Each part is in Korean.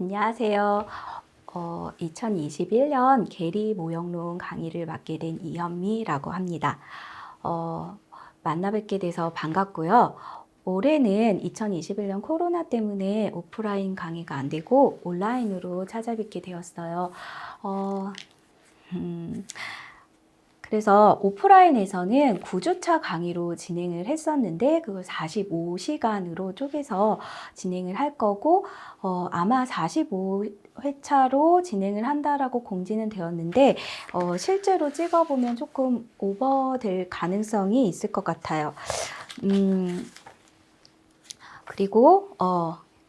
안녕하세요. 2021년 계리 모형론 강의를 맡게 된 이현미라고 합니다. 만나 뵙게 돼서 반갑고요. 올해는 2021년 코로나 때문에 오프라인 강의가 안 되고 온라인으로 찾아뵙게 되었어요. 그래서 오프라인에서는 9주차 강의로 진행을 했었는데 그걸 45시간으로 쪼개서 진행을 할 거고 아마 45회차로 진행을 한다라고 공지는 되었는데 실제로 찍어보면 조금 오버될 가능성이 있을 것 같아요. 그리고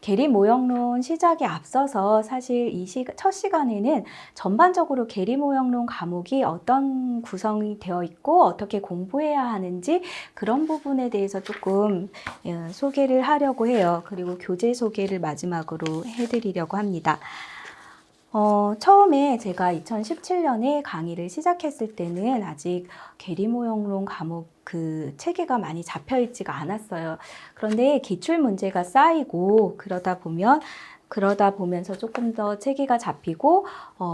계리 모형론 시작에 앞서서 사실 첫 시간에는 전반적으로 계리 모형론 과목이 어떤 구성이 되어 있고 어떻게 공부해야 하는지 그런 부분에 대해서 조금 소개를 하려고 해요. 그리고 교재 소개를 마지막으로 해드리려고 합니다. 처음에 제가 2017년에 강의를 시작했을 때는 아직 계리 모형론 과목 그 체계가 많이 잡혀 있지가 않았어요. 그런데 기출 문제가 쌓이고 그러다 보면서 조금 더 체계가 잡히고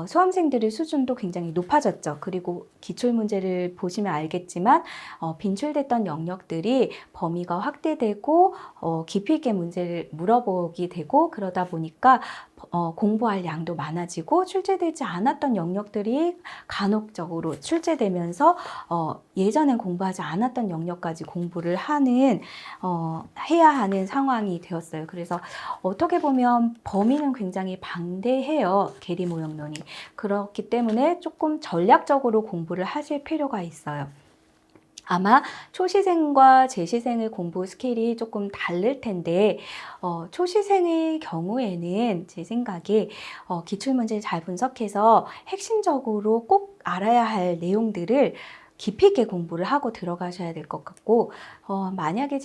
수험생들의 수준도 굉장히 높아졌죠. 그리고 기출 문제를 보시면 알겠지만 빈출됐던 영역들이 범위가 확대되고 깊이 있게 문제를 물어보게 되고 그러다 보니까 공부할 양도 많아지고 출제되지 않았던 영역들이 간혹적으로 출제되면서 예전엔 공부하지 않았던 영역까지 공부를 해야 하는 상황이 되었어요. 그래서 어떻게 보면 범위는 굉장히 방대해요. 계리 모형론이. 그렇기 때문에 조금 전략적으로 공부를 하실 필요가 있어요. 아마 초시생과 재시생의 공부 스킬이 조금 다를 텐데 초시생의 경우에는 제 생각에 기출문제를 잘 분석해서 핵심적으로 꼭 알아야 할 내용들을 깊이 있게 공부를 하고 들어가셔야 될 것 같고 만약에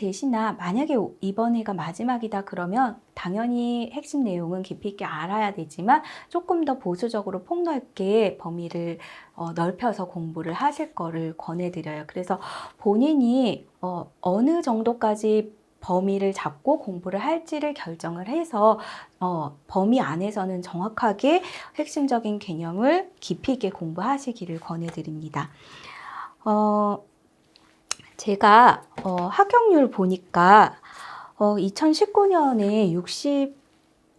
이번 해가 마지막이다 그러면 당연히 핵심 내용은 깊이 있게 알아야 되지만 조금 더 보수적으로 폭넓게 범위를 넓혀서 공부를 하실 거를 권해드려요. 그래서 본인이 어느 정도까지 범위를 잡고 공부를 할지를 결정을 해서 범위 안에서는 정확하게 핵심적인 개념을 깊이 있게 공부하시기를 권해드립니다. 제가 합격률 보니까 2019년에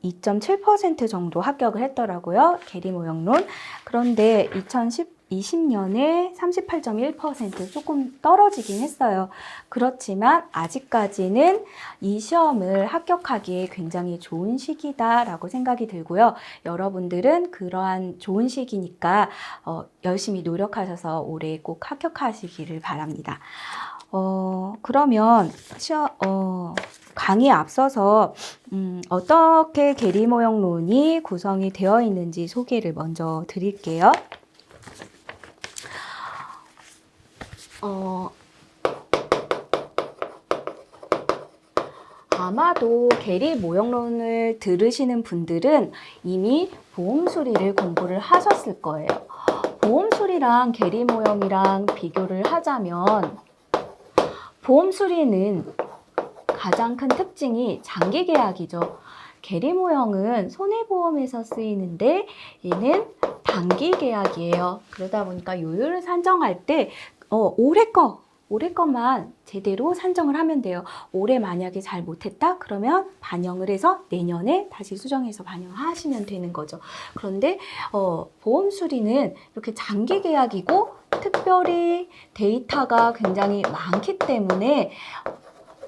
62.7% 정도 합격을 했더라고요. 계리 모형론. 그런데 2020년에 38.1% 조금 떨어지긴 했어요. 그렇지만 아직까지는 이 시험을 합격하기에 굉장히 좋은 시기다라고 생각이 들고요. 여러분들은 그러한 좋은 시기니까 열심히 노력하셔서 올해 꼭 합격하시기를 바랍니다. 그러면 강의에 앞서서 어떻게 계리 모형론이 구성이 되어 있는지 소개를 먼저 드릴게요. 아마도 계리 모형론을 들으시는 분들은 이미 보험수리를 공부를 하셨을 거예요. 보험수리랑 계리 모형이랑 비교를 하자면 보험수리는 가장 큰 특징이 장기 계약이죠. 계리 모형은 손해보험에서 쓰이는데 얘는 단기 계약이에요. 그러다 보니까 요율을 산정할 때 올해 것만 제대로 산정을 하면 돼요. 올해 만약에 잘 못했다? 그러면 반영을 해서 내년에 다시 수정해서 반영하시면 되는 거죠. 그런데 보험 수리는 이렇게 장기 계약이고 특별히 데이터가 굉장히 많기 때문에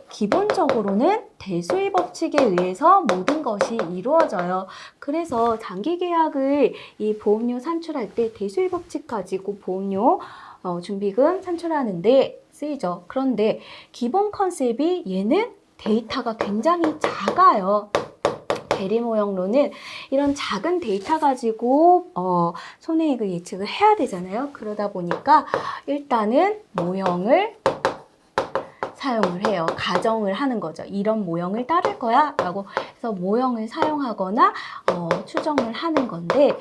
기본적으로는 대수의 법칙에 의해서 모든 것이 이루어져요. 그래서 장기 계약을 이 보험료 산출할 때 대수의 법칙 가지고 보험료 준비금 산출하는데 쓰이죠. 그런데 기본 컨셉이 얘는 데이터가 굉장히 작아요. 계리 모형론은 이런 작은 데이터 가지고 손해액을 예측을 해야 되잖아요. 그러다 보니까 일단은 모형을 사용을 해요. 가정을 하는 거죠. 이런 모형을 따를 거야 라고 해서 모형을 사용하거나 추정을 하는 건데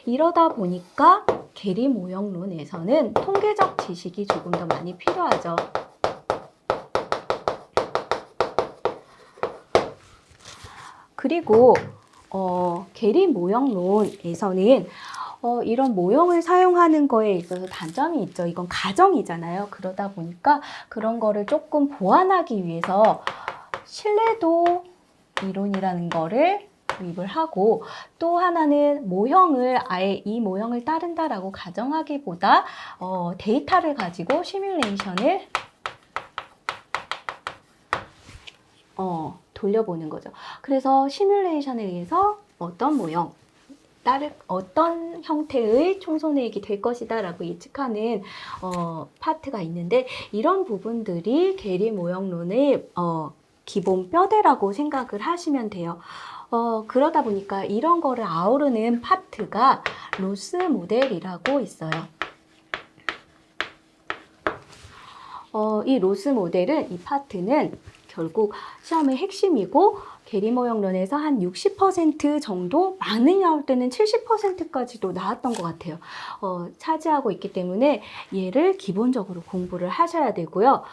이러다 보니까 계리 모형론에서는 통계적 지식이 조금 더 많이 필요하죠. 그리고 계리 모형론에서는 이런 모형을 사용하는 거에 있어서 단점이 있죠. 이건 가정이잖아요. 그러다 보니까 그런 거를 조금 보완하기 위해서 신뢰도 이론이라는 거를 도입을 하고, 또 하나는 모형을 아예 이 모형을 따른다라고 가정하기보다 데이터를 가지고 시뮬레이션을 돌려보는 거죠. 그래서 시뮬레이션에 의해서 어떤 모형, 어떤 형태의 총손해액이 될 것이다 라고 예측하는 파트가 있는데, 이런 부분들이 계리 모형론의 기본 뼈대라고 생각을 하시면 돼요. 그러다 보니까 이런 거를 아우르는 파트가 로스 모델이라고 있어요. 이 로스 모델은, 이 파트는 결국 시험의 핵심이고, 계리 모형론에서 한 60% 정도, 많이 나올 때는 70%까지도 나왔던 것 같아요. 차지하고 있기 때문에 얘를 기본적으로 공부를 하셔야 되고요.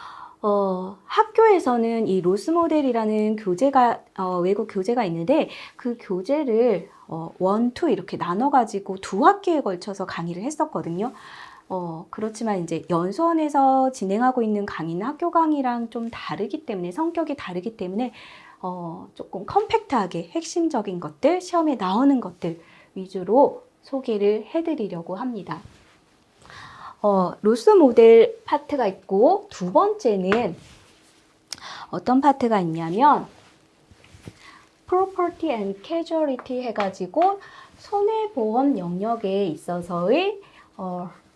학교에서는 이 로스 모델이라는 교재가, 외국 교재가 있는데, 그 교재를 1, 2 이렇게 나눠가지고 2학기에 걸쳐서 강의를 했었거든요. 그렇지만 이제 연수원에서 진행하고 있는 강의는 학교 강의랑 좀 다르기 때문에, 성격이 다르기 때문에 조금 컴팩트하게 핵심적인 것들, 시험에 나오는 것들 위주로 소개를 해드리려고 합니다. 로스 모델 파트가 있고, 두 번째는 어떤 파트가 있냐면 Property and Casualty 해가지고 손해보험 영역에 있어서의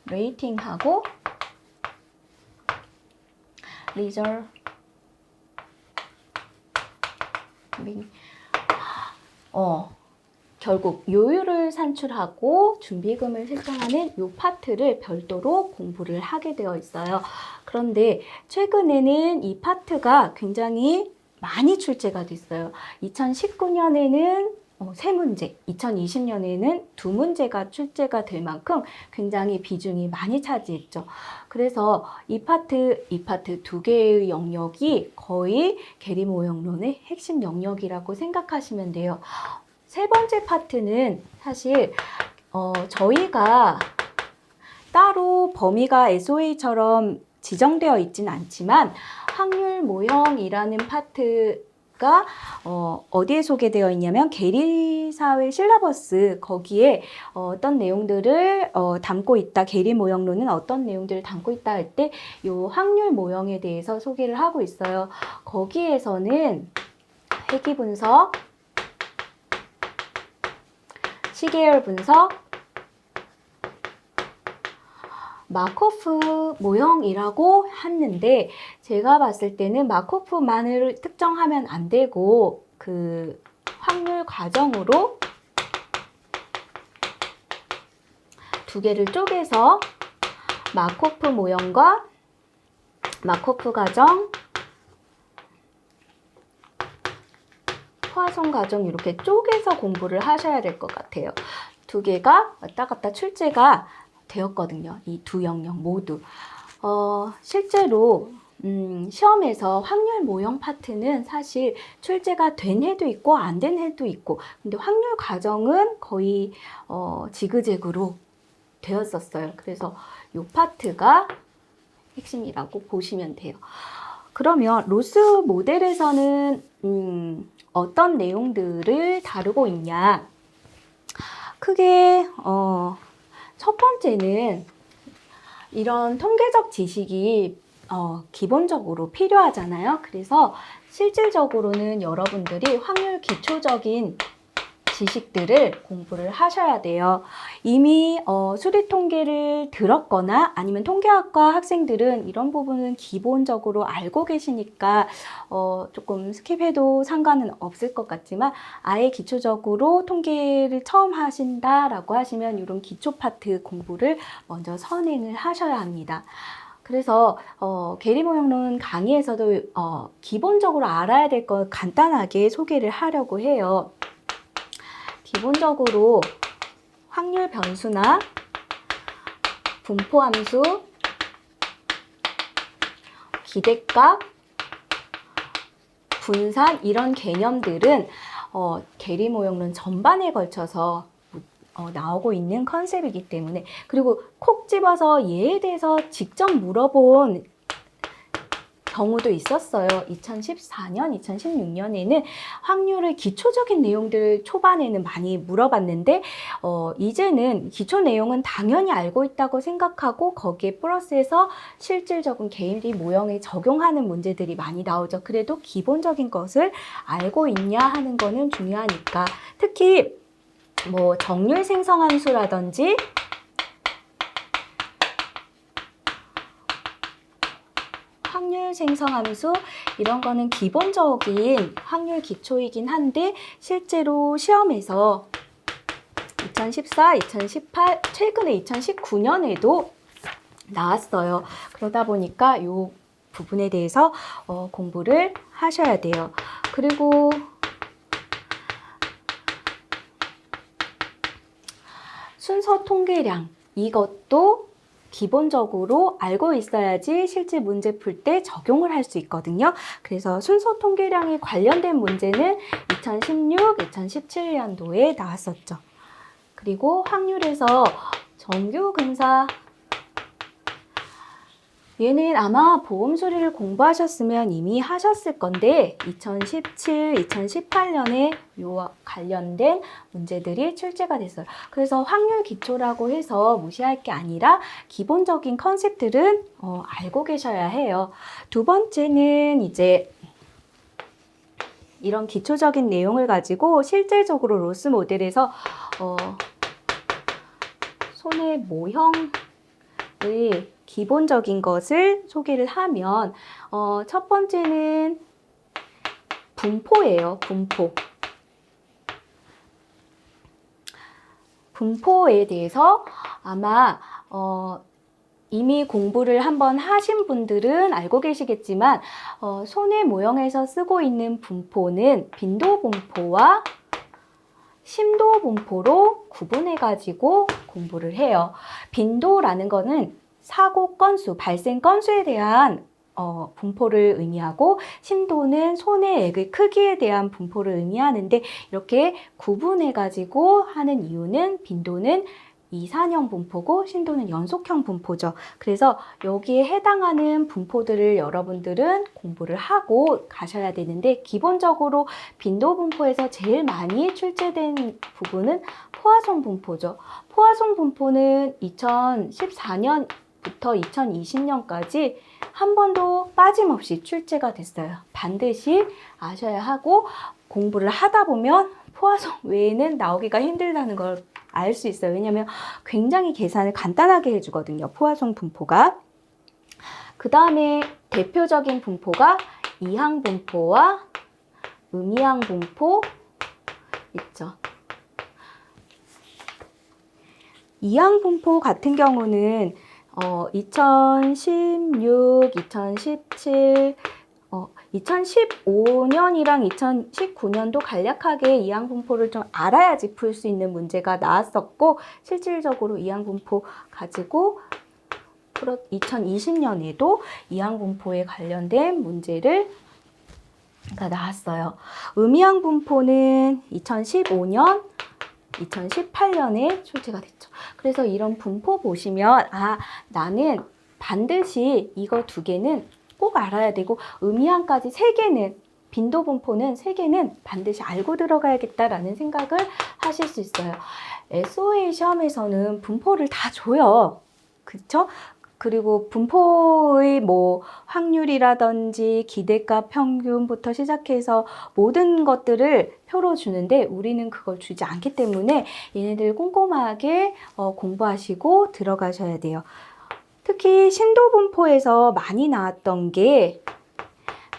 레이팅하고 리저빙, 결국 요율을 산출하고 준비금을 설정하는 이 파트를 별도로 공부를 하게 되어 있어요. 그런데 최근에는 이 파트가 굉장히 많이 출제가 됐어요. 2019년에는 3문제, 2020년에는 2문제가 출제가 될 만큼 굉장히 비중이 많이 차지했죠. 그래서 이 파트 두 개의 영역이 거의 계리 모형론의 핵심 영역이라고 생각하시면 돼요. 세 번째 파트는 사실 저희가 따로 범위가 SOA처럼 지정되어 있지는 않지만, 확률 모형이라는 파트가 어디에 소개되어 있냐면 계리사회 실러버스, 거기에 어떤 내용들을 담고 있다, 계리 모형론은 어떤 내용들을 담고 있다 할 때 이 확률 모형에 대해서 소개를 하고 있어요. 거기에서는 회귀 분석, 시계열 분석, 마코프 모형이라고 했는데, 제가 봤을 때는 마코프만을 특정하면 안 되고, 그 확률 과정으로 두 개를 쪼개서 마코프 모형과 마코프 과정, 포화송 과정 이렇게 쪼개서 공부를 하셔야 될 것 같아요. 두 개가 왔다 갔다 출제가 되었거든요. 이 두 영역 모두. 실제로 시험에서 확률 모형 파트는 사실 출제가 된 해도 있고 안 된 해도 있고, 근데 확률 과정은 거의 지그재그로 되었었어요. 그래서 이 파트가 핵심이라고 보시면 돼요. 그러면 로스 모델에서는 어떤 내용들을 다루고 있냐? 크게 첫 번째는 이런 통계적 지식이 기본적으로 필요하잖아요. 그래서 실질적으로는 여러분들이 확률 기초적인 지식들을 공부를 하셔야 돼요. 이미 수리 통계를 들었거나 아니면 통계학과 학생들은 이런 부분은 기본적으로 알고 계시니까 조금 스킵해도 상관은 없을 것 같지만, 아예 기초적으로 통계를 처음 하신다라고 하시면 이런 기초 파트 공부를 먼저 선행을 하셔야 합니다. 그래서 계리 모형론 강의에서도 기본적으로 알아야 될 것 간단하게 소개를 하려고 해요. 기본적으로 확률 변수나 분포함수, 기대값, 분산 이런 개념들은 계리 모형론 전반에 걸쳐서 나오고 있는 컨셉이기 때문에, 그리고 콕 집어서 얘에 대해서 직접 물어본 경우도 있었어요. 2014년, 2016년에는 확률의 기초적인 내용들 초반에는 많이 물어봤는데 이제는 기초 내용은 당연히 알고 있다고 생각하고 거기에 플러스해서 실질적인 계리 모형에 적용하는 문제들이 많이 나오죠. 그래도 기본적인 것을 알고 있냐 하는 거는 중요하니까. 특히 뭐 정률 생성함수라든지 확률 생성함수 이런 거는 기본적인 확률 기초이긴 한데 실제로 시험에서 2014, 2018, 최근에 2019년에도 나왔어요. 그러다 보니까 이 부분에 대해서 공부를 하셔야 돼요. 그리고 순서 통계량, 이것도 기본적으로 알고 있어야지 실제 문제 풀 때 적용을 할 수 있거든요. 그래서 순서 통계량에 관련된 문제는 2016, 2017년도에 나왔었죠. 그리고 확률에서 정규 근사, 얘는 아마 보험 수리를 공부하셨으면 이미 하셨을 건데 2017, 2018년에 요 관련된 문제들이 출제가 됐어요. 그래서 확률 기초라고 해서 무시할 게 아니라 기본적인 컨셉들은 알고 계셔야 해요. 두 번째는 이제 이런 기초적인 내용을 가지고 실질적으로 로스 모델에서 손의 모형의 기본적인 것을 소개를 하면 첫 번째는 분포예요. 분포에 대해서 아마 이미 공부를 한번 하신 분들은 알고 계시겠지만 손의 모형에서 쓰고 있는 분포는 빈도 분포와 심도 분포로 구분해 가지고 공부를 해요. 빈도라는 거는 사고 건수, 발생 건수에 대한 분포를 의미하고 심도는 손의 액의 크기에 대한 분포를 의미하는데 이렇게 구분해 가지고 하는 이유는 빈도는 이산형 분포고 심도는 연속형 분포죠. 그래서 여기에 해당하는 분포들을 여러분들은 공부를 하고 가셔야 되는데 기본적으로 빈도 분포에서 제일 많이 출제된 부분은 포화송 분포죠. 포화송 분포는 2014년부터 2020년까지 한 번도 빠짐없이 출제가 됐어요. 반드시 아셔야 하고 공부를 하다 보면 포화송 외에는 나오기가 힘들다는 걸 알 수 있어요. 왜냐하면 굉장히 계산을 간단하게 해주거든요. 포화송 분포가. 그 다음에 대표적인 분포가 이항 분포와 음이항 분포 있죠. 이항 분포 같은 경우는 2016, 2017, 2015년이랑 2019년도 간략하게 이항 분포를 좀 알아야지 풀 수 있는 문제가 나왔었고 실질적으로 이항 분포 가지고 2020년에도 이항 분포에 관련된 문제를 나왔어요. 음이항 분포는 2015년, 2018년에 출제가 됐죠. 그래서 이런 분포 보시면 나는 반드시 이거 두 개는 꼭 알아야 되고 음이항까지 3개는 빈도 분포는 3개는 반드시 알고 들어가야겠다라는 생각을 하실 수 있어요. SOA 시험에서는 분포를 다 줘요. 그렇죠? 그리고 분포의 뭐 확률이라든지 기대값 평균부터 시작해서 모든 것들을 표로 주는데 우리는 그걸 주지 않기 때문에 얘네들 꼼꼼하게 공부하시고 들어가셔야 돼요. 특히 심도 분포에서 많이 나왔던 게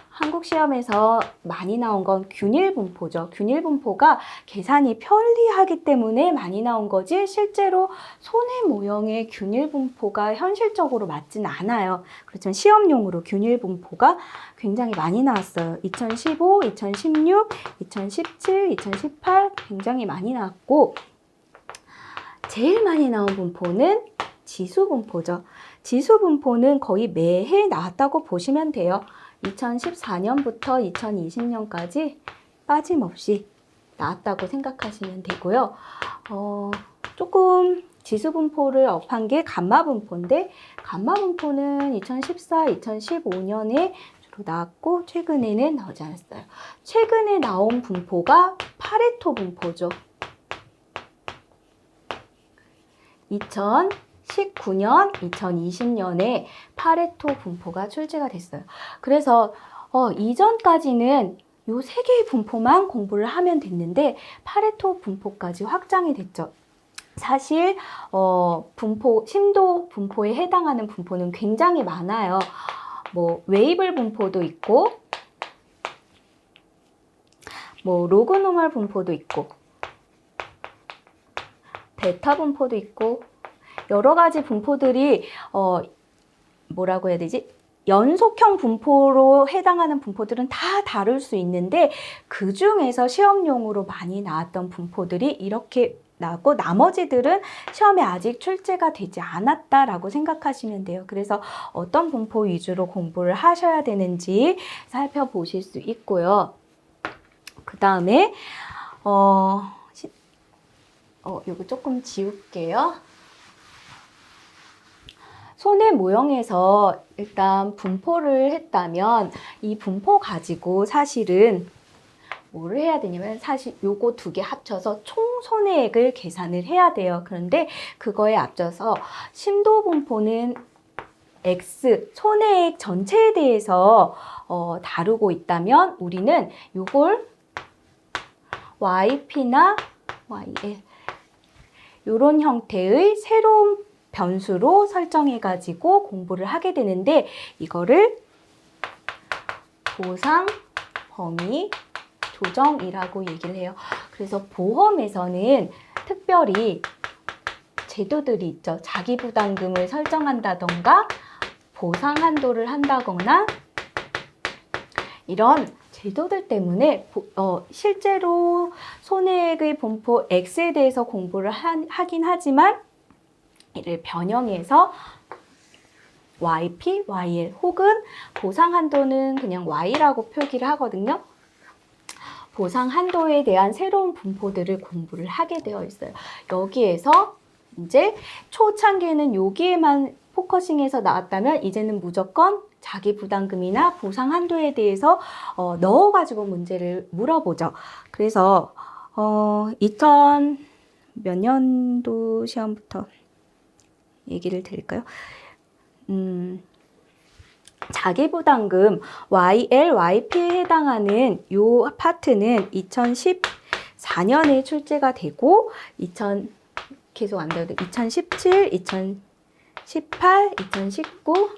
한국 시험에서 많이 나온 건 균일 분포죠. 균일 분포가 계산이 편리하기 때문에 많이 나온 거지 실제로 손의 모형의 균일 분포가 현실적으로 맞진 않아요. 그렇지만 시험용으로 균일 분포가 굉장히 많이 나왔어요. 2015, 2016, 2017, 2018 굉장히 많이 나왔고 제일 많이 나온 분포는 지수 분포죠. 지수 분포는 거의 매해 나왔다고 보시면 돼요. 2014년부터 2020년까지 빠짐없이 나왔다고 생각하시면 되고요. 조금 지수 분포를 업한 게 감마 분포인데, 감마 분포는 2014, 2015년에 주로 나왔고 최근에는 나오지 않았어요. 최근에 나온 분포가 파레토 분포죠. 2019년, 2020년에 파레토 분포가 출제가 됐어요. 그래서 이전까지는 요 세 개의 분포만 공부를 하면 됐는데 파레토 분포까지 확장이 됐죠. 사실 분포, 심도 분포에 해당하는 분포는 굉장히 많아요. 뭐 웨이블 분포도 있고, 뭐 로그 노멀 분포도 있고, 베타 분포도 있고, 여러 가지 분포들이 뭐라고 해야 되지? 연속형 분포로 해당하는 분포들은 다 다룰 수 있는데, 그 중에서 시험용으로 많이 나왔던 분포들이 이렇게 나왔고, 나머지들은 시험에 아직 출제가 되지 않았다라고 생각하시면 돼요. 그래서 어떤 분포 위주로 공부를 하셔야 되는지 살펴보실 수 있고요. 그 다음에 이거 조금 지울게요. 손의 모형에서 일단 분포를 했다면 이 분포 가지고 사실은 뭐를 해야 되냐면 사실 요거 두 개 합쳐서 총 손해액을 계산을 해야 돼요. 그런데 그거에 앞서서 심도 분포는 X, 손해액 전체에 대해서 다루고 있다면 우리는 요걸 YP나 YL 요런 형태의 새로운 변수로 설정해가지고 공부를 하게 되는데 이거를 보상 범위 조정이라고 얘기를 해요. 그래서 보험에서는 특별히 제도들이 있죠. 자기 부담금을 설정한다던가 보상 한도를 한다거나 이런 제도들 때문에 실제로 손해액의 분포 X에 대해서 공부를 하긴 하지만 이를 변형해서 YP, YL 혹은 보상 한도는 그냥 Y라고 표기를 하거든요. 보상 한도에 대한 새로운 분포들을 공부를 하게 되어 있어요. 여기에서 이제 초창기에는 여기에만 포커싱해서 나왔다면 이제는 무조건 자기 부담금이나 보상 한도에 대해서 넣어가지고 문제를 물어보죠. 그래서 2000 몇 년도 시험부터 얘기를 드릴까요? 자기 부담금 YL, YP에 해당하는 요 파트는 2014년에 출제가 되고 계속 안 돼도 2017, 2018, 2019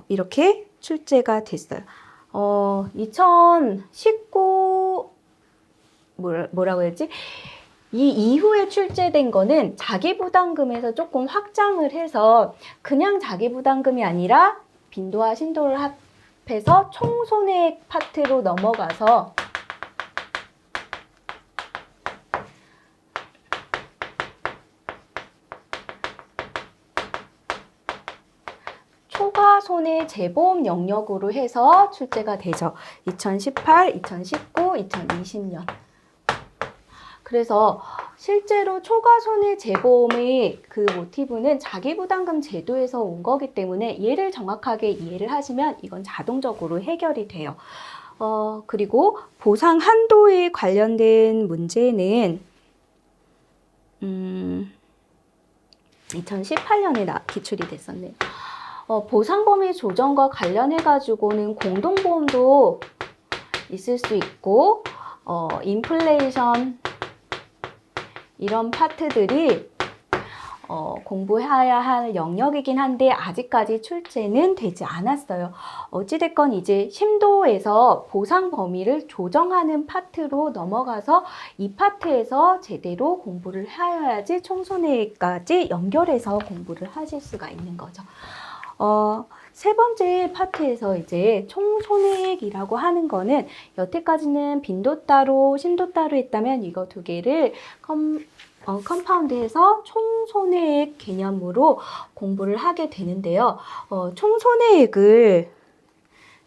이렇게 출제가 됐어요. 2019 뭐라고 해야지? 이 이후에 출제된 거는 자기부담금에서 조금 확장을 해서 그냥 자기부담금이 아니라 빈도와 신도를 합해서 총손해액 파트로 넘어가서 초과 손해 재보험 영역으로 해서 출제가 되죠. 2018, 2019, 2020년. 그래서 실제로 초과 손해 재보험의 그 모티브는 자기부담금 제도에서 온 거기 때문에 얘를 정확하게 이해를 하시면 이건 자동적으로 해결이 돼요. 그리고 보상 한도에 관련된 문제는 2018년에 기출이 됐었네요. 보상 범위 조정과 관련해가지고는 공동보험도 있을 수 있고 인플레이션 이런 파트들이 공부해야 할 영역이긴 한데 아직까지 출제는 되지 않았어요. 어찌됐건 이제 심도에서 보상 범위를 조정하는 파트로 넘어가서 이 파트에서 제대로 공부를 하여야지 총손해까지 연결해서 공부를 하실 수가 있는 거죠. 세 번째 파트에서 이제 총손해액이라고 하는 거는 여태까지는 빈도 따로 심도 따로 했다면 이거 두 개를 컴파운드해서 총손해액 개념으로 공부를 하게 되는데요. 총손해액을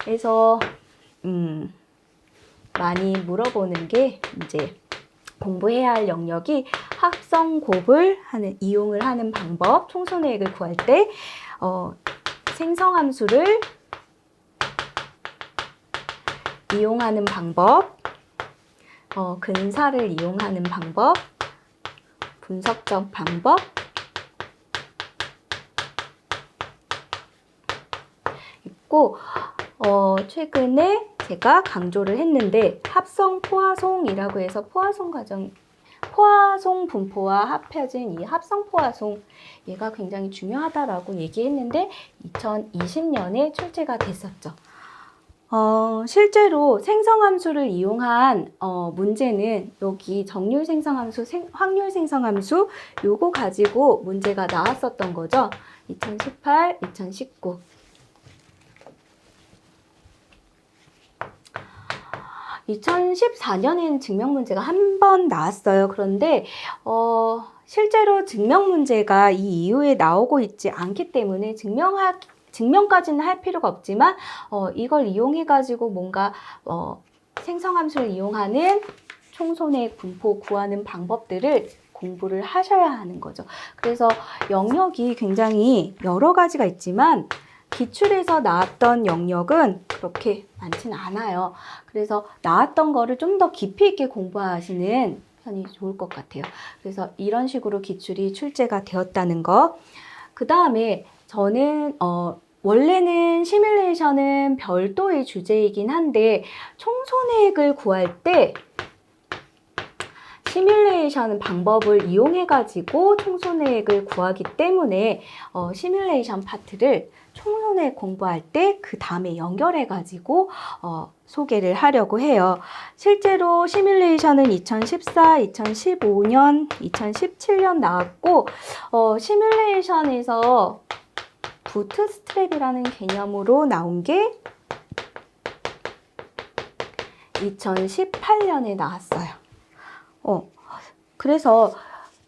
해서 많이 물어보는 게 이제 공부해야 할 영역이 합성곱을 이용을 하는 방법, 총손해액을 구할 때 생성함수를 이용하는 방법, 근사를 이용하는 방법, 분석적 방법, 있고 최근에 제가 강조를 했는데 합성 포화송이라고 해서 포화송 분포와 합해진 이 합성 포화송, 얘가 굉장히 중요하다라고 얘기했는데 2020년에 출제가 됐었죠. 실제로 생성함수를 이용한 문제는 여기 정률 생성함수, 확률 생성함수 요거 가지고 문제가 나왔었던 거죠. 2018, 2019. 2014년에는 증명 문제가 한 번 나왔어요. 그런데 실제로 증명 문제가 이 이후에 나오고 있지 않기 때문에 증명까지는 할 필요가 없지만 이걸 이용해 가지고 뭔가 생성함수를 이용하는 총손해액 분포 구하는 방법들을 공부를 하셔야 하는 거죠. 그래서 영역이 굉장히 여러 가지가 있지만 기출에서 나왔던 영역은 그렇게 많지는 않아요. 그래서 나왔던 거를 좀 더 깊이 있게 공부하시는 편이 좋을 것 같아요. 그래서 이런 식으로 기출이 출제가 되었다는 거. 그 다음에 저는 원래는 시뮬레이션은 별도의 주제이긴 한데 총손해액을 구할 때 시뮬레이션 방법을 이용해 가지고 총손해액을 구하기 때문에 시뮬레이션 파트를 총손해액 공부할 때 그 다음에 연결해 가지고 소개를 하려고 해요. 실제로 시뮬레이션은 2014, 2015년, 2017년 나왔고 시뮬레이션에서 부트스트랩이라는 개념으로 나온 게 2018년에 나왔어요. 그래서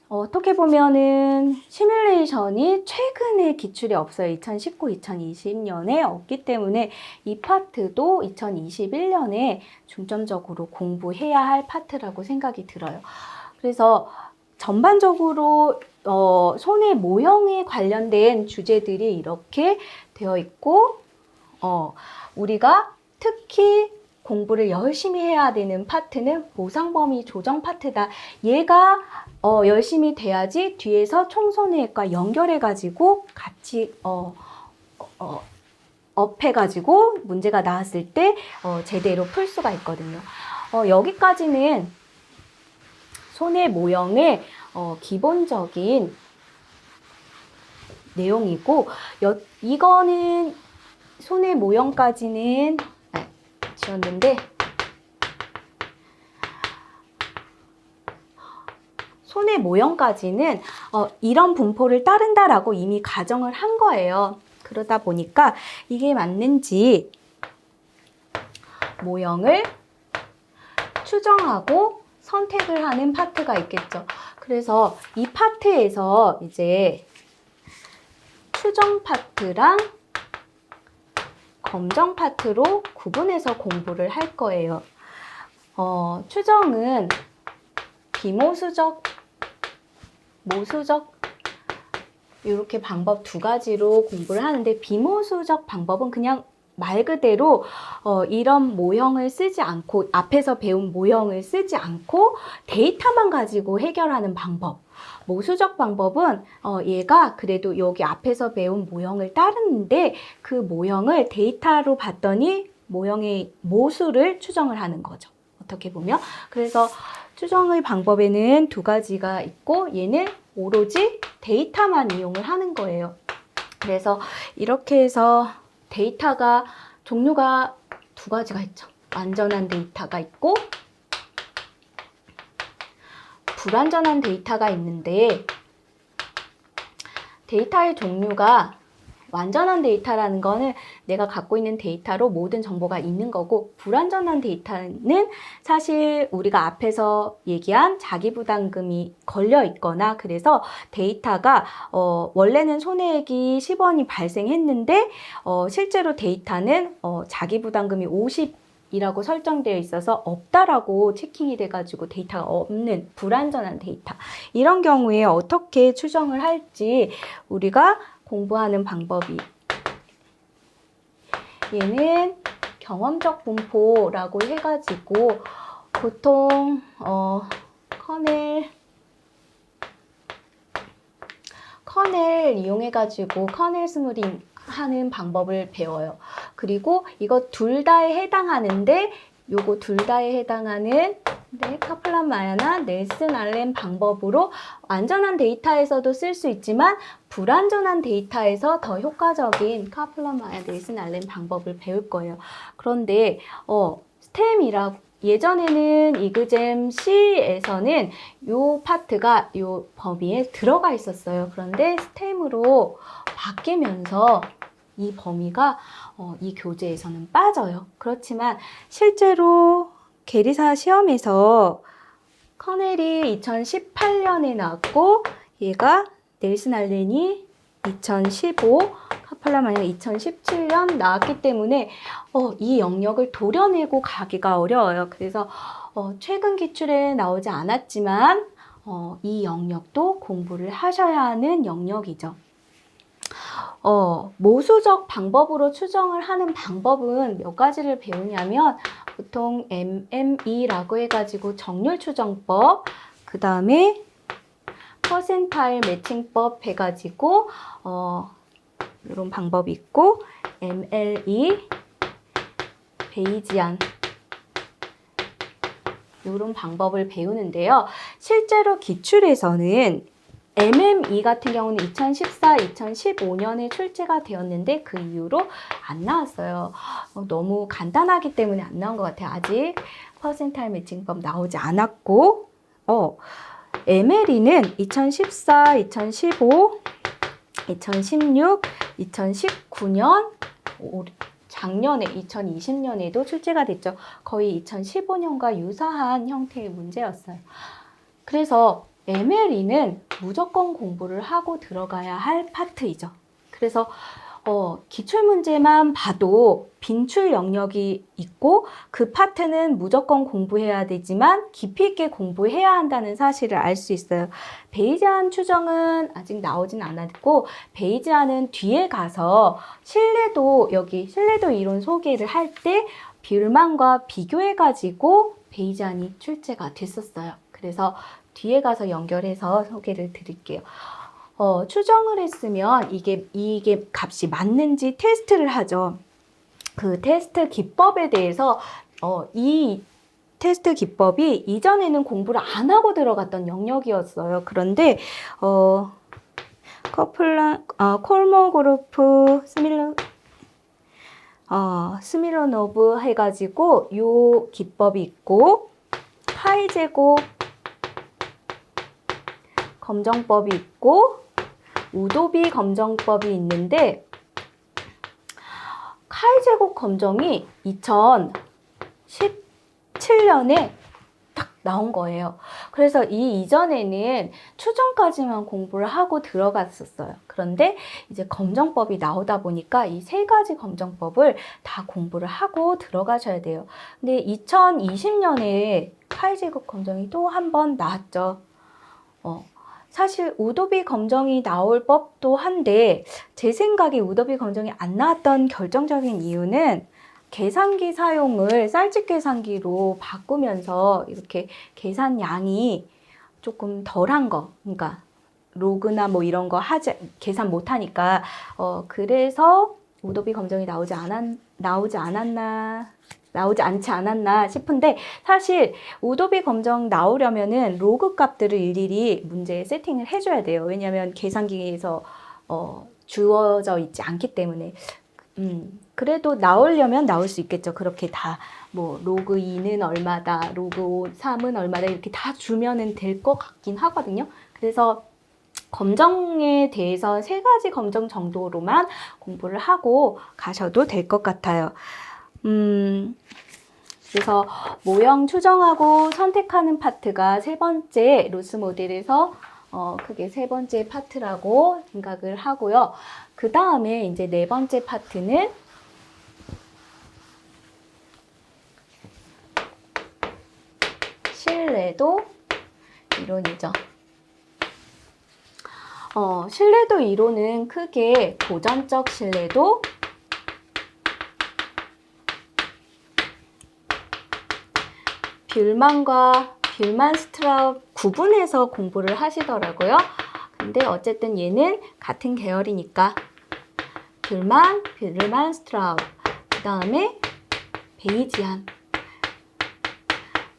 어떻게 보면은 시뮬레이션이 최근에 기출이 없어요. 2019, 2020년에 없기 때문에 이 파트도 2021년에 중점적으로 공부해야 할 파트라고 생각이 들어요. 그래서 전반적으로 손의 모형에 관련된 주제들이 이렇게 되어 있고 우리가 특히 공부를 열심히 해야 되는 파트는 보상범위 조정 파트다. 얘가 열심히 돼야지 뒤에서 총손해액과 연결해가지고 같이 업해가지고 문제가 나왔을 때 제대로 풀 수가 있거든요. 여기까지는 손의 모형의 기본적인 내용이고 이거는 손의 모형까지는 지웠는데 손의 모형까지는 이런 분포를 따른다라고 이미 가정을 한 거예요. 그러다 보니까 이게 맞는지 모형을 추정하고 선택을 하는 파트가 있겠죠. 그래서 이 파트에서 이제 추정 파트랑 검정 파트로 구분해서 공부를 할 거예요. 추정은 비모수적, 모수적 이렇게 방법 두 가지로 공부를 하는데 비모수적 방법은 그냥 말 그대로 이런 모형을 쓰지 않고 앞에서 배운 모형을 쓰지 않고 데이터만 가지고 해결하는 방법. 모수적 방법은 얘가 그래도 여기 앞에서 배운 모형을 따르는데 그 모형을 데이터로 봤더니 모형의 모수를 추정을 하는 거죠. 어떻게 보면. 그래서 추정의 방법에는 두 가지가 있고 얘는 오로지 데이터만 이용을 하는 거예요. 그래서 이렇게 해서 데이터가 종류가 두 가지가 있죠. 완전한 데이터가 있고 불완전한 데이터가 있는데 데이터의 종류가 완전한 데이터라는 거는 내가 갖고 있는 데이터로 모든 정보가 있는 거고 불완전한 데이터는 사실 우리가 앞에서 얘기한 자기부담금이 걸려 있거나 그래서 데이터가 원래는 손해액이 10원이 발생했는데 실제로 데이터는 자기부담금이 이라고 설정되어 있어서 없다라고 체킹이 돼가지고 데이터가 없는 불완전한 데이터, 이런 경우에 어떻게 추정을 할지 우리가 공부하는 방법이, 얘는 경험적 분포라고 해가지고 보통 커넬 이용해가지고 커넬 스무링 하는 방법을 배워요. 그리고 이거 둘 다에 해당하는데, 요거 둘 다에 해당하는 카플란 마야나 넬슨 알렌 방법으로 완전한 데이터에서도 쓸 수 있지만 불완전한 데이터에서 더 효과적인 카플란 마야 넬슨 알렌 방법을 배울 거예요. 그런데 스템이라고, 예전에는 이그잼 C에서는 요 파트가 요 범위에 들어가 있었어요. 그런데 스템으로 바뀌면서 이 범위가 이 교재에서는 빠져요. 그렇지만 실제로 게리사 시험에서 커넬이 2018년에 나왔고, 얘가 넬슨 알렌이 2015, 카플란 마야가 2017년 나왔기 때문에 이 영역을 도려내고 가기가 어려워요. 그래서 최근 기출에 나오지 않았지만 이 영역도 공부를 하셔야 하는 영역이죠. 모수적 방법으로 추정을 하는 방법은 몇 가지를 배우냐면, 보통 MME라고 해가지고 정률 추정법, 그 다음에 퍼센타일 매칭법 해가지고 이런 방법이 있고, MLE, 베이지안, 이런 방법을 배우는데요. 실제로 기출에서는 MME 같은 경우는 2014, 2015년에 출제가 되었는데 그 이후로 안 나왔어요. 너무 간단하기 때문에 안 나온 것 같아요. 아직 퍼센타일 매칭법 나오지 않았고, MLE는 2014, 2015, 2016, 2019년, 작년에 2020년에도 출제가 됐죠. 거의 2015년과 유사한 형태의 문제였어요. 그래서 MLE는 무조건 공부를 하고 들어가야 할 파트이죠. 그래서 기출문제만 봐도 빈출 영역이 있고 그 파트는 무조건 공부해야 되지만 깊이 있게 공부해야 한다는 사실을 알 수 있어요. 베이지안 추정은 아직 나오진 않았고, 베이지안은 뒤에 가서 여기 신뢰도 이론 소개를 할 때 뷰르만과 비교해가지고 베이지안이 출제가 됐었어요. 그래서 뒤에 가서 연결해서 소개를 드릴게요. 추정을 했으면 이게 값이 맞는지 테스트를 하죠. 그 테스트 기법에 대해서 이 테스트 기법이 이전에는 공부를 안 하고 들어갔던 영역이었어요. 그런데 콜모그루프, 스미르노브 해가지고 요 기법이 있고, 파이 제곱 검정법이 있고, 우도비 검정법이 있는데, 카이 제곱 검정이 2017년에 딱 나온 거예요. 그래서 이 이전에는 추정까지만 공부를 하고 들어갔었어요. 그런데 이제 검정법이 나오다 보니까 이 세 가지 검정법을 다 공부를 하고 들어가셔야 돼요. 근데 2020년에 카이 제곱 검정이 또 한 번 나왔죠. 사실 우도비 검정이 나올 법도 한데, 제 생각에 우도비 검정이 안 나왔던 결정적인 이유는 계산기 사용을 쌀집 계산기로 바꾸면서 이렇게 계산량이 조금 덜한 거, 그러니까 로그나 뭐 이런 거 계산 못하니까 그래서 우도비 검정이 나오지 않지 않았나 싶은데, 사실 우도비 검정 나오려면은 로그 값들을 일일이 문제에 세팅을 해줘야 돼요. 왜냐하면 계산기에서 주어져 있지 않기 때문에. 그래도 나오려면 나올 수 있겠죠. 그렇게 다 뭐 로그 2는 얼마다, 로그 3은 얼마다 이렇게 다 주면은 될 것 같긴 하거든요. 그래서 검정에 대해서 세 가지 검정 정도로만 공부를 하고 가셔도 될 것 같아요. 그래서 모형 추정하고 선택하는 파트가 세 번째 로스 모델에서 크게 세 번째 파트라고 생각을 하고요. 그 다음에 이제 네 번째 파트는 신뢰도 이론이죠. 신뢰도 이론은 크게 고전적 신뢰도, 뷸만과 뷸만-스트라우스 구분해서 공부를 하시더라고요. 근데 어쨌든 얘는 같은 계열이니까 뷸만, 뷸만-스트라우스, 그 다음에 베이지안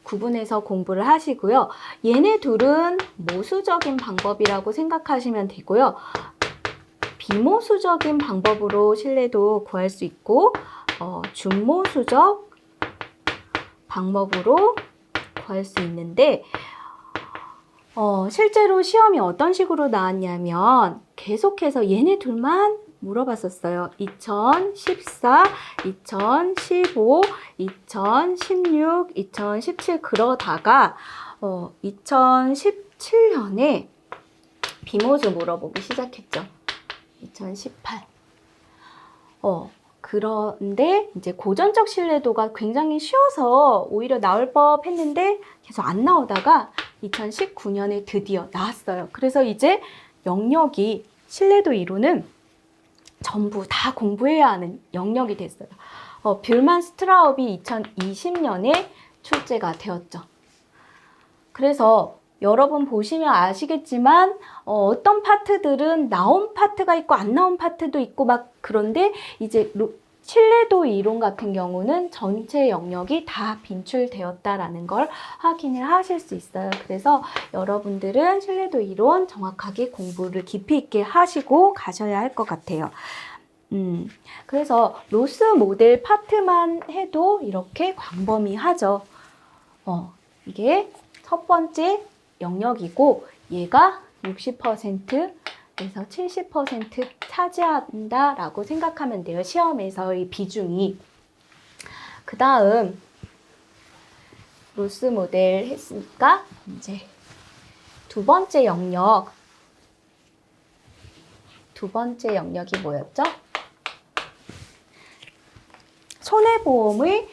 구분해서 공부를 하시고요. 얘네 둘은 모수적인 방법이라고 생각하시면 되고요. 비모수적인 방법으로 신뢰도 구할 수 있고 준모수적 방법으로 구할 수 있는데 실제로 시험이 어떤 식으로 나왔냐면 계속해서 얘네 둘만 물어봤었어요. 2014, 2015, 2016, 2017 그러다가 2017년에 비모수 물어보기 시작했죠. 2018. 그런데 이제 고전적 신뢰도가 굉장히 쉬워서 오히려 나올 법 했는데 계속 안 나오다가 2019년에 드디어 나왔어요. 그래서 이제 영역이 신뢰도 이론은 전부 다 공부해야 하는 영역이 됐어요. 뷸만-스트라우스 2020년에 출제가 되었죠. 그래서 여러분 보시면 아시겠지만 어떤 파트들은 나온 파트가 있고 안 나온 파트도 있고 막 그런데 이제 신뢰도 이론 같은 경우는 전체 영역이 다 빈출되었다라는 걸 확인을 하실 수 있어요. 그래서 여러분들은 신뢰도 이론 정확하게 공부를 깊이 있게 하시고 가셔야 할 것 같아요. 그래서 로스 모델 파트만 해도 이렇게 광범위하죠. 이게 첫 번째 영역이고 얘가 60%에서 70% 차지한다라고 생각하면 돼요. 시험에서의 비중이. 그 다음 로스 모델 했으니까 이제 두 번째 영역이 뭐였죠? 손해보험의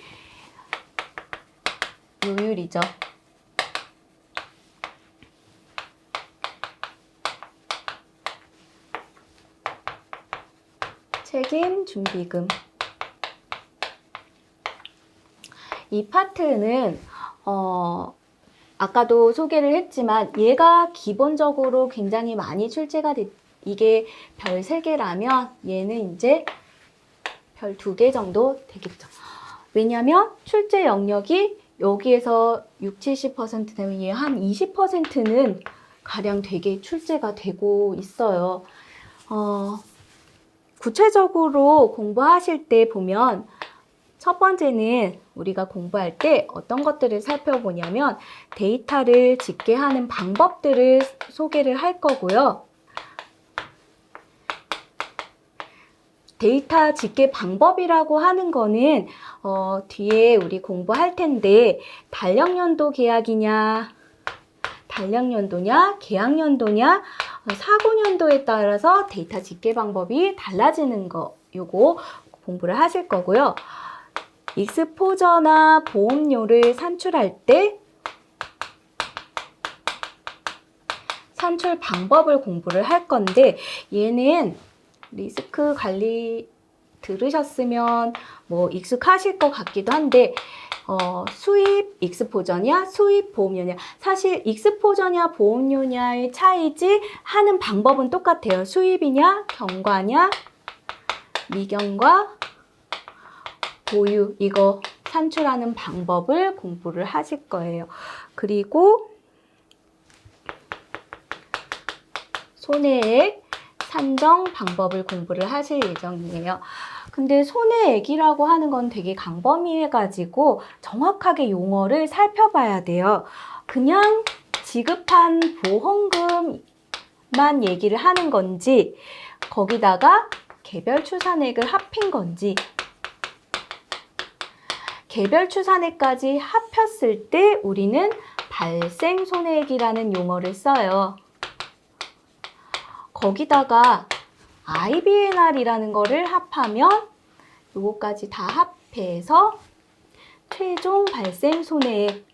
요율이죠. 책임 준비금. 이 파트는 아까도 소개를 했지만 얘가 기본적으로 굉장히 많이 출제가 이게 별 3개라면 얘는 이제 별 2개 정도 되겠죠. 왜냐면 출제 영역이 여기에서 60, 70% 되면 얘 한 20%는 가량 되게 출제가 되고 있어요. 구체적으로 공부하실 때 보면 첫 번째는 우리가 공부할 때 어떤 것들을 살펴보냐면 데이터를 집계하는 방법들을 소개를 할 거고요. 데이터 집계 방법이라고 하는 거는 뒤에 우리 공부할 텐데 달력연도 계약이냐, 달력연도냐, 계약연도냐, 사고연도에 따라서 데이터 집계 방법이 달라지는 거 요거 공부를 하실 거고요. 익스포저나 보험료를 산출할 때 산출 방법을 공부를 할 건데 얘는 리스크 관리 들으셨으면 뭐 익숙하실 것 같기도 한데 수입 익스포저냐 수입 보험료냐 사실 익스포저냐 보험료냐의 차이지 하는 방법은 똑같아요. 수입이냐 경과냐 미경과 보유 이거 산출하는 방법을 공부를 하실 거예요. 그리고 손해액 산정 방법을 공부를 하실 예정이에요. 근데 손해액이라고 하는 건 되게 광범위해가지고 정확하게 용어를 살펴봐야 돼요. 그냥 지급한 보험금만 얘기를 하는 건지 거기다가 개별 추산액을 합힌 건지 개별 추산액까지 합혔을 때 우리는 발생 손해액이라는 용어를 써요. 거기다가 IBNR이라는 거를 합하면 요거까지 다 합해서 최종 발생 손해액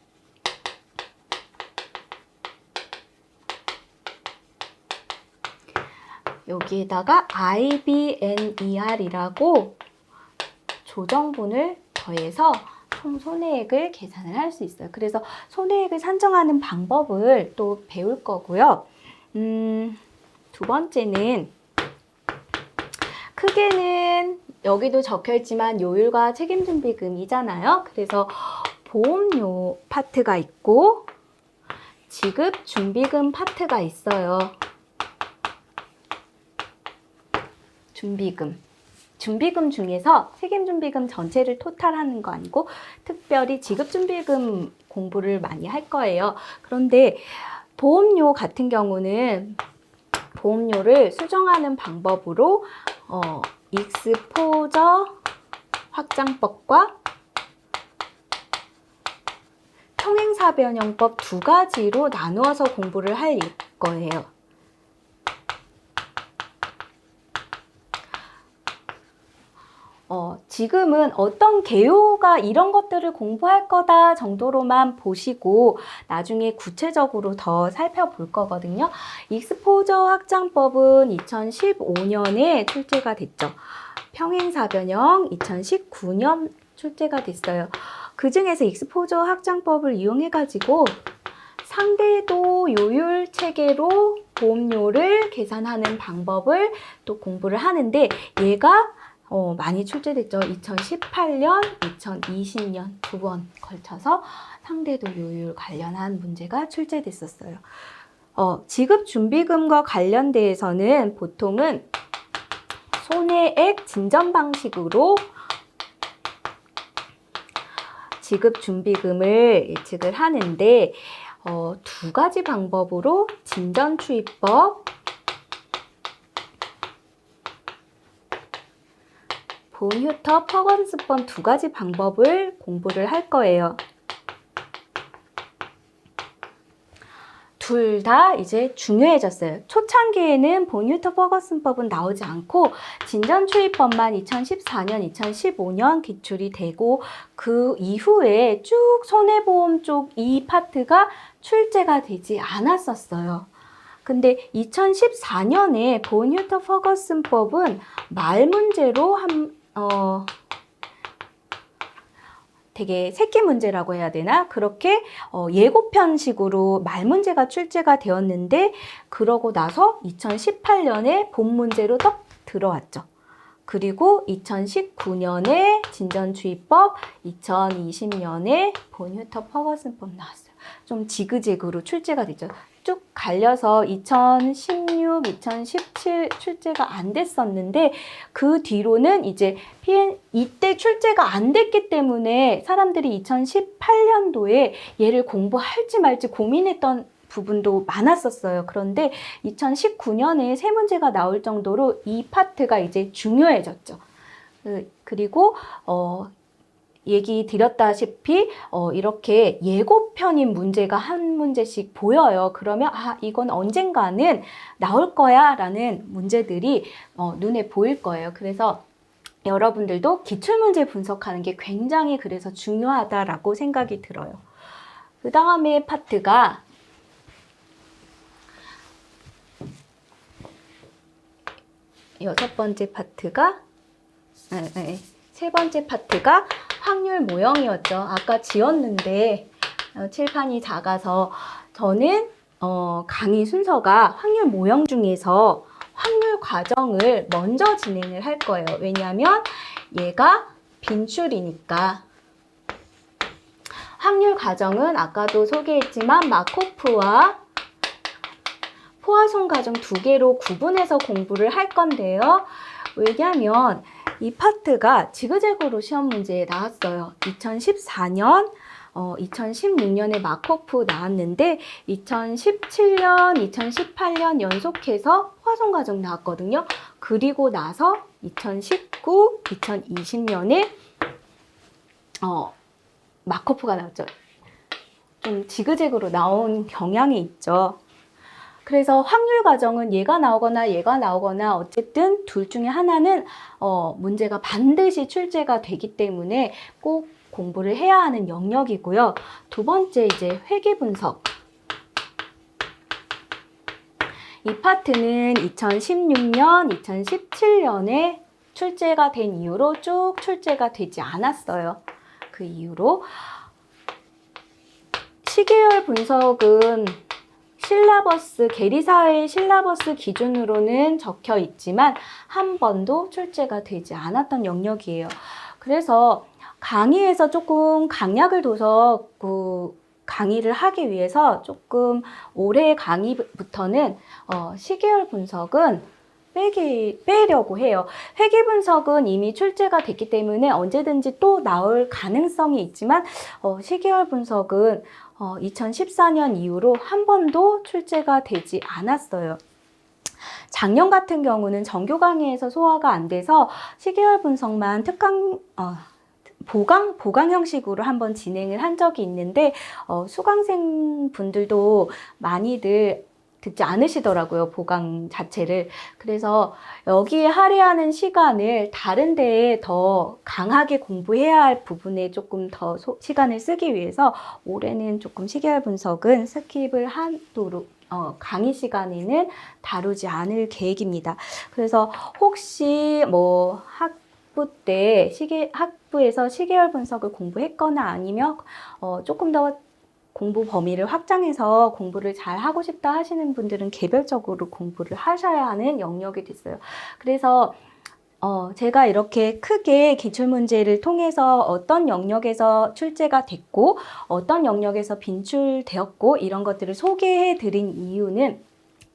여기에다가 IBNER이라고 조정분을 더해서 총 손해액을 계산을 할 수 있어요. 그래서 손해액을 산정하는 방법을 또 배울 거고요. 두 번째는 크게는 여기도 적혀 있지만 요율과 책임준비금이잖아요. 그래서 보험료 파트가 있고 지급준비금 파트가 있어요. 준비금 중에서 책임준비금 전체를 토탈하는 거 아니고 특별히 지급준비금 공부를 많이 할 거예요. 그런데 보험료 같은 경우는 보험료를 수정하는 방법으로 익스포저 확장법과 평행사변형법 두 가지로 나누어서 공부를 할 거예요. 지금은 어떤 개요가 이런 것들을 공부할 거다 정도로만 보시고 나중에 구체적으로 더 살펴볼 거거든요. 익스포저 확장법은 2015년에 출제가 됐죠. 평행사변형 2019년 출제가 됐어요. 그 중에서 익스포저 확장법을 이용해가지고 상대도 요율 체계로 보험료를 계산하는 방법을 또 공부를 하는데 얘가 많이 출제됐죠. 2018년, 2020년 두 번 걸쳐서 상대도 요율 관련한 문제가 출제됐었어요. 지급준비금과 관련돼서는 보통은 손해액 진전 방식으로 지급준비금을 예측을 하는데 두 가지 방법으로 진전추입법, 본휴터 퍼건스법 두 가지 방법을 공부를 할 거예요. 둘 다 이제 중요해졌어요. 초창기에는 본휴터 퍼거슨법은 나오지 않고 진전추입법만 2014년, 2015년 기출이 되고 그 이후에 쭉 손해보험 쪽 이 파트가 출제가 되지 않았었어요. 근데 2014년에 본휴터 퍼거슨법은 말 문제로 되게 새끼 문제라고 해야 되나? 그렇게 예고편식으로 말 문제가 출제가 되었는데 그러고 나서 2018년에 본 문제로 떡 들어왔죠. 그리고 2019년에 진전주의법, 2020년에 본휴터 퍼거슨법 나왔어요. 좀 지그재그로 출제가 됐죠. 쭉 갈려서 2016, 2017 출제가 안 됐었는데 그 뒤로는 이제 이때 출제가 안 됐기 때문에 사람들이 2018년도에 얘를 공부할지 말지 고민했던 부분도 많았었어요. 그런데 2019년에 세 문제가 나올 정도로 이 파트가 이제 중요해졌죠. 그리고 얘기 드렸다시피 이렇게 예고편인 문제가 한 문제씩 보여요. 그러면 이건 언젠가는 나올 거야 라는 문제들이 눈에 보일 거예요. 그래서 여러분들도 기출문제 분석하는 게 굉장히 그래서 중요하다라고 생각이 들어요. 그 다음에 파트가 여섯 번째 파트가 세 번째 파트가 확률 모형이었죠. 아까 지웠는데 칠판이 작아서 저는 강의 순서가 확률 모형 중에서 확률 과정을 먼저 진행을 할 거예요. 왜냐하면 얘가 빈출이니까. 확률 과정은 아까도 소개했지만 마코프와 포화송 과정 두 개로 구분해서 공부를 할 건데요. 왜냐하면 이 파트가 지그재그로 시험 문제에 나왔어요. 2014년, 2016년에 마코프 나왔는데 2017년, 2018년 연속해서 포화송 과정 나왔거든요. 그리고 나서 2019, 2020년에 마코프가 나왔죠. 좀 지그재그로 나온 경향이 있죠. 그래서 확률 과정은 얘가 나오거나 어쨌든 둘 중에 하나는 문제가 반드시 출제가 되기 때문에 꼭 공부를 해야 하는 영역이고요. 두 번째 이제 회계 분석. 이 파트는 2016년, 2017년에 출제가 된 이후로 쭉 출제가 되지 않았어요. 그 이후로 시계열 분석은 실라버스, 계리사회 실라버스 기준으로는 적혀 있지만 한 번도 출제가 되지 않았던 영역이에요. 그래서 강의에서 조금 강약을 둬서 강의를 하기 위해서 조금 올해 강의부터는 시계열 분석은 빼려고 해요. 회계 분석은 이미 출제가 됐기 때문에 언제든지 또 나올 가능성이 있지만 시계열 분석은 2014년 이후로 한 번도 출제가 되지 않았어요. 작년 같은 경우는 정규 강의에서 소화가 안 돼서 시계열 분석만 보강 형식으로 한번 진행을 한 적이 있는데 수강생 분들도 많이들 듣지 않으시더라고요, 보강 자체를. 그래서 여기에 할애하는 시간을 다른 데에 더 강하게 공부해야 할 부분에 조금 더 시간을 쓰기 위해서 올해는 조금 시계열 분석은 스킵을 하도록 강의 시간에는 다루지 않을 계획입니다. 그래서 혹시 학부에서 시계열 분석을 공부했거나 아니면 조금 더 공부 범위를 확장해서 공부를 잘 하고 싶다 하시는 분들은 개별적으로 공부를 하셔야 하는 영역이 됐어요. 그래서 제가 이렇게 크게 기출문제를 통해서 어떤 영역에서 출제가 됐고 어떤 영역에서 빈출되었고 이런 것들을 소개해 드린 이유는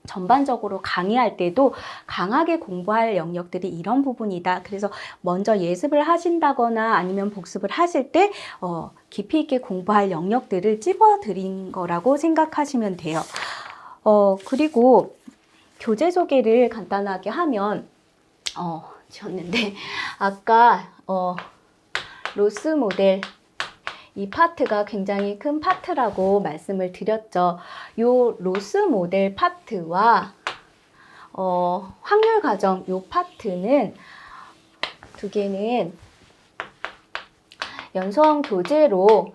전반적으로 강의할 때도 강하게 공부할 영역들이 이런 부분이다. 그래서 먼저 예습을 하신다거나 아니면 복습을 하실 때 깊이 있게 공부할 영역들을 찝어드린 거라고 생각하시면 돼요. 그리고 교재 소개를 간단하게 하면 지웠는데 아까 로스 모델 이 파트가 굉장히 큰 파트라고 말씀을 드렸죠. 요 로스 모델 파트와 확률 과정 요 파트는 두 개는 연수원 교재로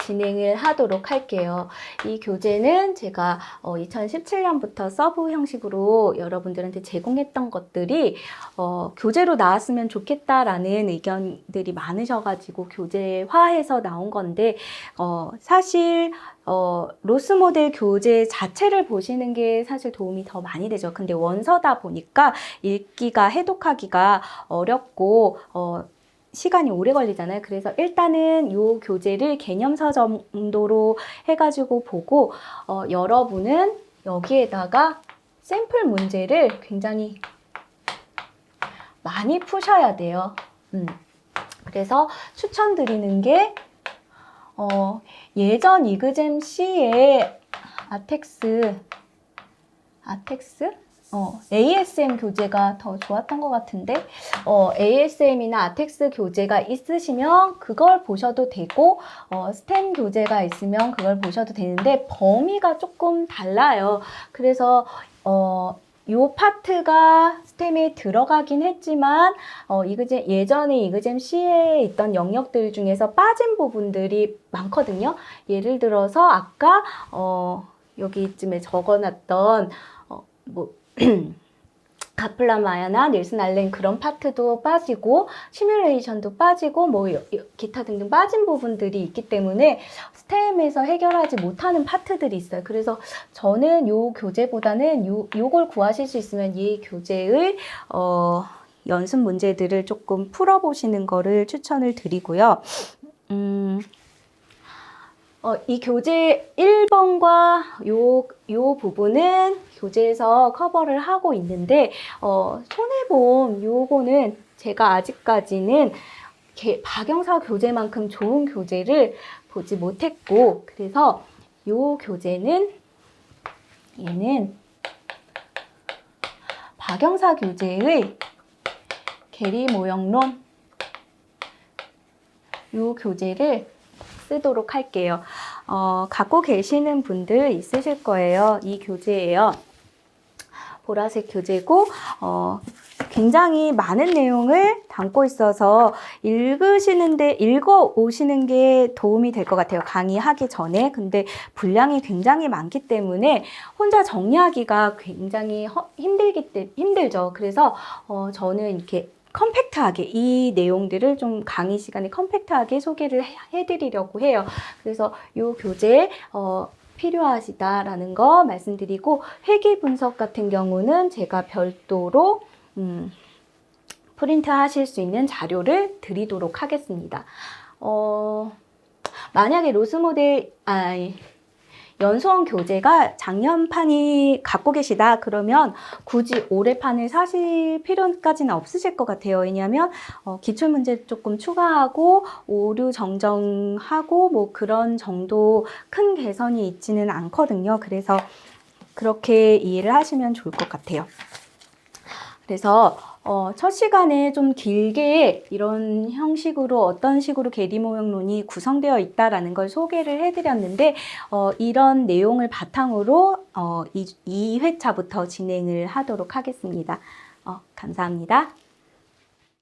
진행을 하도록 할게요. 이 교재는 제가 2017년부터 서브 형식으로 여러분들한테 제공했던 것들이 교재로 나왔으면 좋겠다라는 의견들이 많으셔가지고 교재화해서 나온 건데 사실 로스 모델 교재 자체를 보시는 게 사실 도움이 더 많이 되죠. 근데 원서다 보니까 읽기가 해독하기가 어렵고 시간이 오래 걸리잖아요. 그래서 일단은 이 교재를 개념서 정도로 해가지고 보고 여러분은 여기에다가 샘플 문제를 굉장히 많이 푸셔야 돼요. 그래서 추천드리는 게 예전 이그잼 C의 아텍스 ASM 교재가 더 좋았던 것 같은데 ASM이나 아텍스 교재가 있으시면 그걸 보셔도 되고 스템 교재가 있으면 그걸 보셔도 되는데 범위가 조금 달라요. 그래서 요 파트가 스템에 들어가긴 했지만 예전에 이그잼 C에 있던 영역들 중에서 빠진 부분들이 많거든요. 예를 들어서 아까 여기쯤에 적어놨던 가플라마야나 닐슨 알렌 그런 파트도 빠지고 시뮬레이션도 빠지고 기타 등등 빠진 부분들이 있기 때문에 스템에서 해결하지 못하는 파트들이 있어요. 그래서 저는 요 교재보다는 요걸 구하실 수 있으면 이 교재의 연습 문제들을 조금 풀어보시는 거를 추천을 드리고요. 이 교재 1번과 요 부분은 교재에서 커버를 하고 있는데 손해보험 요거는 제가 아직까지는 박영사 교재만큼 좋은 교재를 보지 못했고 그래서 요 교재는 얘는 박영사 교재의 계리 모형론 요 교재를 쓰도록 할게요. 갖고 계시는 분들 있으실 거예요. 이 교재예요. 보라색 교재고 굉장히 많은 내용을 담고 있어서 읽어 오시는 게 도움이 될 것 같아요. 강의하기 전에. 근데 분량이 굉장히 많기 때문에 혼자 정리하기가 굉장히 힘들죠. 그래서 저는 이렇게 컴팩트하게 이 내용들을 좀 강의 시간에 컴팩트하게 소개를 해드리려고 해요. 그래서 이 교재 필요하시다라는 거 말씀드리고, 회계 분석 같은 경우는 제가 별도로 프린트 하실 수 있는 자료를 드리도록 하겠습니다. 만약에 로스모델 연수원 교재가 작년판이 갖고 계시다 그러면 굳이 올해 판을 사실 필요까지는 없으실 것 같아요. 왜냐하면 기출문제 조금 추가하고 오류 정정하고 뭐 그런 정도 큰 개선이 있지는 않거든요. 그래서 그렇게 이해를 하시면 좋을 것 같아요. 그래서 첫 시간에 좀 길게 이런 형식으로 어떤 식으로 계리모형론이 구성되어 있다라는 걸 소개를 해드렸는데, 이런 내용을 바탕으로 2회차부터 진행을 하도록 하겠습니다. 감사합니다.